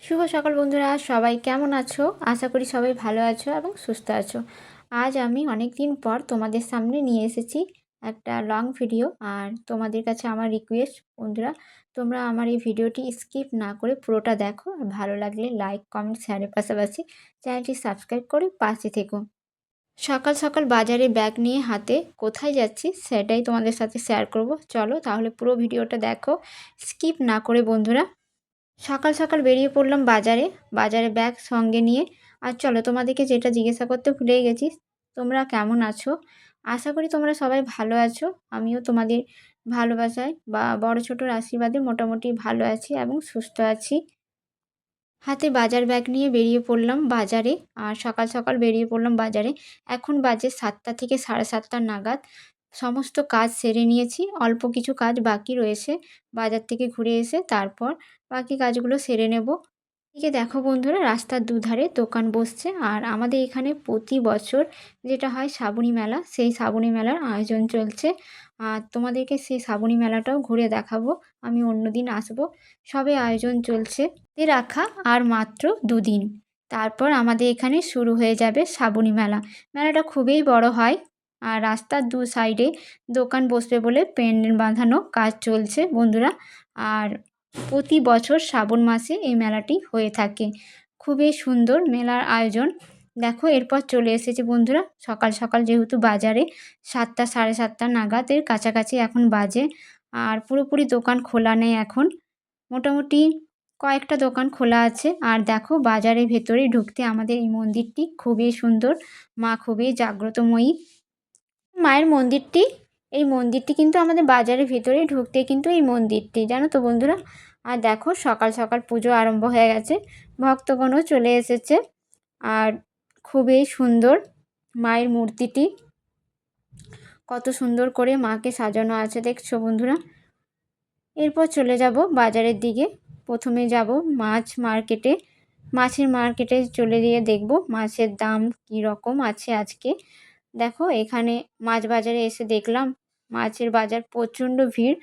শুভ সকাল বন্ধুরা, সবাই কেমন আছো? আশা করি সবাই ভালো আছো এবং সুস্থ আছো। আজ আমি অনেক দিন পর তোমাদের সামনে নিয়ে এসেছি একটা লং ভিডিও। আর তোমাদের কাছে আমার রিকোয়েস্ট বন্ধুরা, তোমরা আমার এই ভিডিওটি স্কিপ না করে পুরোটা দেখো। আর ভালো লাগলে লাইক, কমেন্ট, শেয়ারের পাশাপাশি চ্যানেলটি সাবস্ক্রাইব করে পাশে থেকো। সকাল সকাল বাজারে ব্যাগ নিয়ে হাতে কোথায় যাচ্ছি সেটাই তোমাদের সাথে শেয়ার করব। চলো তাহলে পুরো ভিডিওটা দেখো স্কিপ না করে বন্ধুরা। সকাল সকাল বেরিয়ে পড়লাম বাজারে। বাজারে ব্যাগ সঙ্গে নিয়ে। আর চলো তোমাদেরকে যেটা জিজ্ঞাসা করতে ভুলেই গেছি, তোমরা কেমন আছো? আশা করি তোমরা সবাই ভালো আছো। আমিও তোমাদের ভালোবাসায় বা বড় ছোটোর আশীর্বাদে মোটামুটি ভালো আছি এবং সুস্থ আছি। হাতে বাজার ব্যাগ নিয়ে বেরিয়ে পড়লাম বাজারে। আর সকাল সকাল বেরিয়ে পড়লাম বাজারে। এখন বাজে 7টা থেকে 7:30 নাগাদ। সমস্ত কাজ সেরে নিয়েছি। অল্প কিছু কাজ বাকি রয়েছে। বাজার থেকে ঘুরে এসে তারপর বাকি কাজগুলো সেরে নেব। এদিকে দেখো বন্ধুরা, রাস্তার দুধারে দোকান বসছে। আর আমাদের এখানে প্রতি বছর যেটা হয় শ্রাবণী মেলা, সেই শ্রাবণী মেলার আয়োজন চলছে। আর তোমাদেরকে সেই শ্রাবণী মেলাটাও ঘুরে দেখাবো। আমি অন্যদিন আসবো। সবে আয়োজন চলছে। রাখা আর মাত্র 2 দিন, তারপর আমাদের এখানে শুরু হয়ে যাবে শ্রাবণী মেলা। মেলাটা খুবই বড় হয়। আর রাস্তার দু সাইডে দোকান বসবে বলে প্যান্ডেল বাঁধানো কাজ চলছে বন্ধুরা। আর প্রতি বছর শ্রাবণ মাসে এই মেলাটি হয়ে থাকে। খুবই সুন্দর মেলার আয়োজন। দেখো এরপর চলে এসেছে বন্ধুরা সকাল সকাল, যেহেতু বাজারে 7টা 7:30 নাগাদের কাছাকাছি এখন বাজে। আর পুরোপুরি দোকান খোলা নেই এখন। মোটামুটি কয়েকটা দোকান খোলা আছে। আর দেখো বাজারের ভেতরে ঢুকতে আমাদের এই মন্দিরটি খুবই সুন্দর। মা খুবই জাগ্রতময়ী মায়ের মন্দিরটি। এই মন্দিরটি কিন্তু আমাদের বাজারের ভেতরে ঢুকতে কিন্তু এই মন্দিরটি, জানো তো বন্ধুরা। আর দেখো সকাল সকাল পুজো আরম্ভ হয়ে গেছে। ভক্তগণও চলে এসেছে। আর খুবই সুন্দর মায়ের মূর্তিটি। কত সুন্দর করে মাকে সাজানো আছে দেখছো বন্ধুরা। এরপর চলে যাব বাজারের দিকে। প্রথমে যাব মাছ মার্কেটে। মাছের মার্কেটে চলে গিয়ে দেখব মাছের দাম কী রকম আছে আজকে। দেখো এখানে মাছ বাজারে এসে দেখলাম মাছের বাজার প্রচণ্ড ভিড়।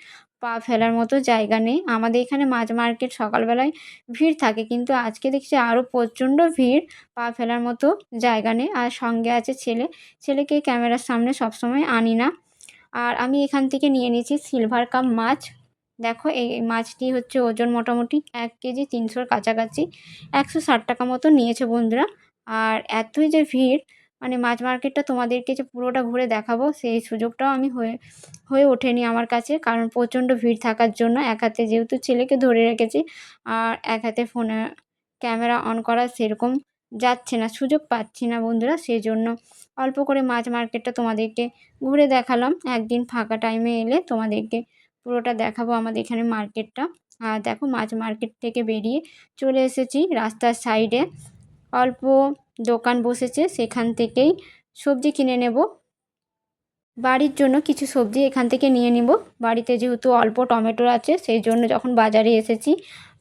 পা ফেলার মতো জায়গা নেই। আমাদের এখানে মাছ মার্কেট সকালবেলায় ভিড় থাকে, কিন্তু আজকে দেখছি আরও প্রচণ্ড ভিড়। পা ফেলার মতো জায়গা নেই। আর সঙ্গে আছে ছেলে। ছেলেকে ক্যামেরার সামনে সবসময় আনি না। আর আমি এখান থেকে নিয়ে নিয়েছি সিলভার কাপ মাছ। দেখো এই মাছটি হচ্ছে ওজন মোটামুটি 1 কেজি 300-র কাছাকাছি। 160 টাকা মতো নিয়েছে বন্ধুরা। আর এতই যে ভিড়, মানে মাছ মার্কেটটা তোমাদেরকে যে পুরোটা ঘুরে দেখাবো সেই সুযোগটাও আমি হয়ে ওঠেনি আমার কাছে, কারণ প্রচণ্ড ভিড় থাকার জন্য এক হাতে যেহেতু ছেলেকে ধরে রেখেছি, আর এক হাতে ফোনে ক্যামেরা অন করা সেরকম যাচ্ছে না, সুযোগ পাচ্ছি না বন্ধুরা। সেজন্য অল্প করে মাছ মার্কেটটা তোমাদেরকে ঘুরে দেখালাম। একদিন ফাঁকা টাইমে এলে তোমাদেরকে পুরোটা দেখাবো আমাদের এখানে মার্কেটটা। আর দেখো মাছ মার্কেট থেকে বেরিয়ে চলে এসেছি রাস্তার সাইডে। অল্প দোকান বসেছে, সেখান থেকেই সবজি কিনে নেব। বাড়ির জন্য কিছু সবজি এখান থেকে নিয়ে নিব। বাড়িতে যেহেতু অল্প টমেটো আছে, সেই জন্য যখন বাজারে এসেছি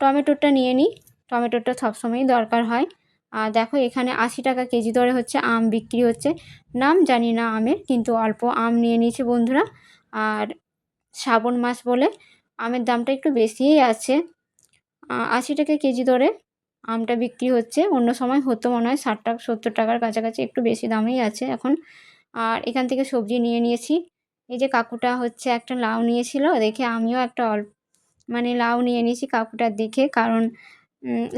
টমেটোটা নিয়ে নিই। টমেটোটা সবসময়ই দরকার হয়। আর দেখো এখানে 80 টাকা কেজি দরে হচ্ছে আম বিক্রি হচ্ছে। নাম জানি না আমের, কিন্তু অল্প আম নিয়ে নিয়েছি বন্ধুরা। আর শ্রাবণ মাস বলে আমের দামটা একটু বেশিই আছে। 80 টাকা কেজি দরে আমটা বিক্রি হচ্ছে। অন্য সময় হতো মনে হয় 60 টাকা 70 টাকার কাছাকাছি, একটু বেশি দামেই আছে এখন। আর এখান থেকে সবজি নিয়ে নিয়েছি। এই যে কাকুটা হচ্ছে একটা লাউ নিয়েছিল দেখে আমিও একটা মানে লাউ নিয়ে নিয়েছি কাকুটার দেখে, কারণ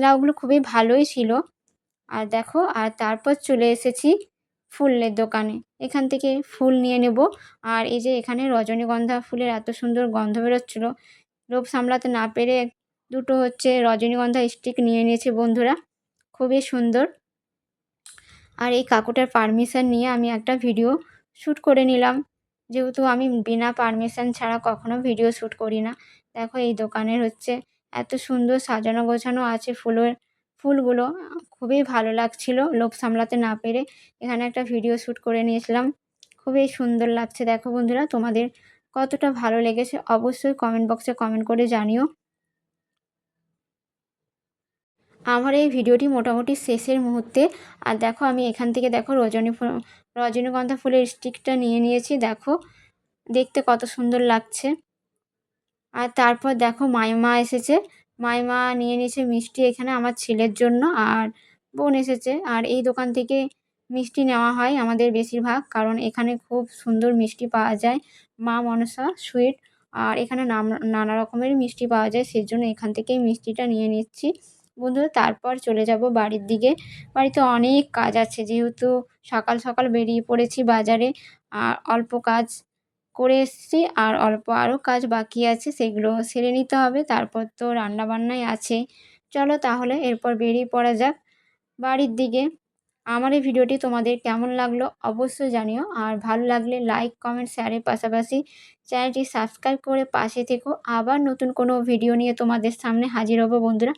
লাউগুলো খুবই ভালোই ছিল। আর দেখো আর তারপর চলে এসেছি ফুলের দোকানে। এখান থেকে ফুল নিয়ে নেব। আর এই যে এখানে রজনীগন্ধা ফুলের এত সুন্দর গন্ধ বেরোচ্ছিল, লোভ সামলাতে না পেরে দুটো হচ্ছে রজনীগন্ধা স্টিক নিয়ে নিয়েছি বন্ধুরা। খুবই সুন্দর। আর এই কাকুটার পারমিশন নিয়ে আমি একটা ভিডিও শ্যুট করে নিলাম, যেহেতু আমি বিনা পারমিশন ছাড়া কখনো ভিডিও শ্যুট করি না। দেখো এই দোকানের হচ্ছে এত সুন্দর সাজানো গোছানো আছে ফুলগুলো। খুবই ভালো লাগছিল, লোভ সামলাতে না পেরে এখানে একটা ভিডিও শ্যুট করে নিয়েছিলাম। খুবই সুন্দর লাগছে। দেখো বন্ধুরা তোমাদের কতটা ভালো লেগেছে অবশ্যই কমেন্ট বক্সে কমেন্ট করে জানিও। আমার এই ভিডিওটি মোটামুটি শেষের মুহূর্তে। আর দেখো আমি এখান থেকে দেখো রজনীগন্ধা ফুলের স্টিকটা নিয়ে নিয়েছি। দেখো দেখতে কত সুন্দর লাগছে। আর তারপর দেখো মা এসেছে। মাইমা নিয়ে নিয়েছে মিষ্টি এখানে আমার ছেলের জন্য, আর বোন এসেছে। আর এই দোকান থেকে মিষ্টি নেওয়া হয় আমাদের বেশিরভাগ, কারণ এখানে খুব সুন্দর মিষ্টি পাওয়া যায়। মা মনসা সুইট, আর এখানে নানা রকমের মিষ্টি পাওয়া যায়, সেজন্য এখান থেকেই মিষ্টিটা নিয়ে নিচ্ছি। বন্ধুরা, তারপর চলে যাব বাড়ির দিকে। বাড়িতে অনেক কাজ আছে, যেহেতু সকাল সকাল বেরিয়ে পড়েছি বাজারে। আর অল্প কাজ করে এসেছি, আর অল্প আরও কাজ বাকি আছে, সেগুলো সেরে নিতে হবে। তারপর তো রান্নাবান্নাই আছে। চলো তাহলে এরপর বেরিয়ে পড়া যাক বাড়ির দিকে। আমার এই ভিডিওটি তোমাদের কেমন লাগলো অবশ্যই জানিও। আর ভালো লাগলে লাইক, কমেন্ট, শেয়ারের পাশাপাশি চ্যানেলটি সাবস্ক্রাইব করে পাশে থেকো। আবার নতুন কোনো ভিডিও নিয়ে তোমাদের সামনে হাজির হব বন্ধুরা।